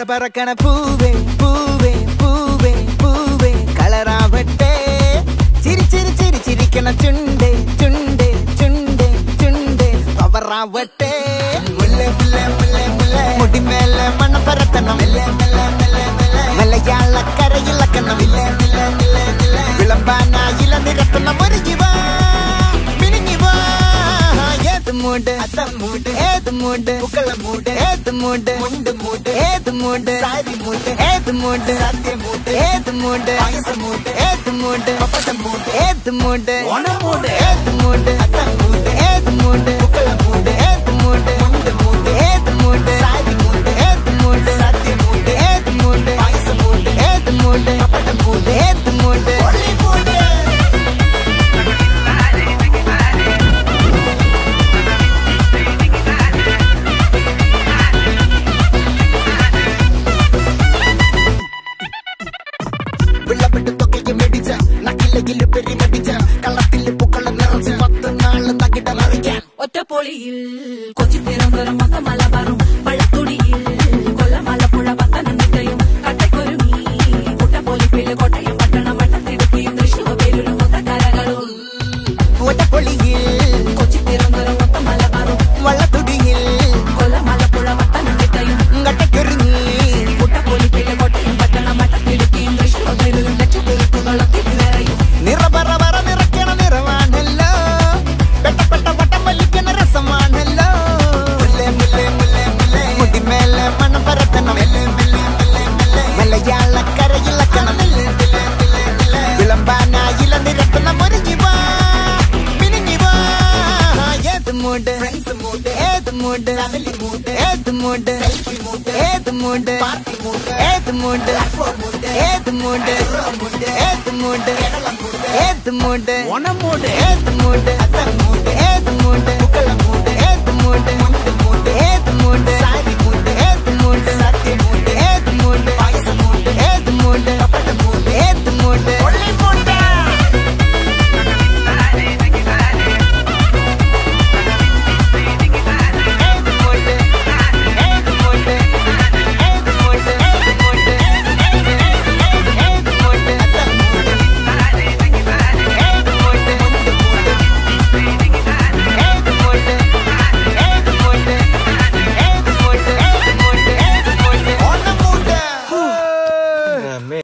പറക്കണ പൂവേ പൂവേ പൂവേ പൂവേ കളറാവട്ടെ ചിരി ചിരി ചിരി ചിരിക്കണ ചുണ്ടേ ചുണ്ടേ ചുണ്ടേ ചുണ്ടേ പവറാവട്ടെ മുല്ലേ മുല്ലേ മുല്ലേ മുല്ലേ മുടിമേലെ മണ്ണ പരത്തണം മലയാളക്കരയിലക്കണം വിളമ്പാനായില നിരത്തണം ഒരു ജീവ മിനിഞ്ഞു വാ ഏത് മൂട് മൂട് ഏത് മൂട് പുക്കള മൂട് ഏത് മൂട് മുണ്ട് മൂട് ഏത് മൂട് സാരി മൂട് ഏത് മൂട് സത്യ മൂട് ഏത് മൂട് പായസ മൂട് ഏത് മൂട് പപ്പട മൂട് ഏത് മൂട് ഓണ മൂട് ഏത് മൂട് മൂട് ഏത് മൂട് പുക്കള മൂട് ഏത് മൂട് മുണ്ട് മൂട് ഏത് മൂട് സാരി മൂട് ഏത് മൂട് സത്യ മൂട് ഏത് മൂട് പായസ മൂട് ഏത് മൂട് പപ്പട മൂട് ഏത് മൂട് ഒറ്റപ്പൊളിയിൽ കൊച്ചി തിരുവനന്തപുരം മൊത്തം മലബാറും വള്ളത്തുടിയിൽ കൊല്ലം ആലപ്പുഴ പത്തനംതിട്ടയും കട്ടക്കൊരുങ്ങി കുട്ടപ്പൊലിപ്പില് കോട്ടയം പട്ടണം വട്ടത്തിടുക്കിയും തൃശ്ശൂർ പേരൂരും മൊത്തക്കരകളും ഒറ്റപ്പൊളിയിൽ കൊച്ചി തിരുവനന്തപുരം മൊത്തം മലബാറും വള്ളത്തുടിയിൽ കൊല്ലം ആലപ്പുഴ പത്തനംതിട്ടയും കട്ടക്കൊരുങ്ങി കുട്ടപ്പൊലിപ്പില് കോട്ടയം പട്ടണം വട്ടത്തിടുക്കിയും തൃശ്ശൂർ പേരൂരും ലക്ഷത്തിരുക്കുകളും തിരുവേറയും നിറപറ പറ നിറയ്ക്കണ നിറവാണല്ലോ പെട്ടപ്പെട്ട വട്ടം വലിക്കണ രസമാണല്ലോ മുല്ലേ മുല്ലേ മുല്ലേ മുല്ലേ മുടിമേലെ മണം പരത്തണം മലയാളക്കരയിലക്കണം വിളമ്പാനായില നിരത്തണം ഒരു ജീവ മിനിഞ്ഞു വാ ഏത് മൂട് ഏത് മൂട് ഏത് മൂട് ഏത് മൂട് ഏത് മൂട് ഏത് മൂട് ഏത് മൂട് ഏത് മൂട് ഓണ മൂട് ഏത് മൂട് ഏത് മൂട് പുക്കള മൂട് ഏത് മൂട് മുണ്ട് മൂട് ഏത് മൂട് സാരി മൂട് ഏത് മൂട് സത്യ മൂട് ഏത് മൂട് പായസ മൂട് ഏത് മൂട് പപ്പട മൂട് ഏത് മൂട്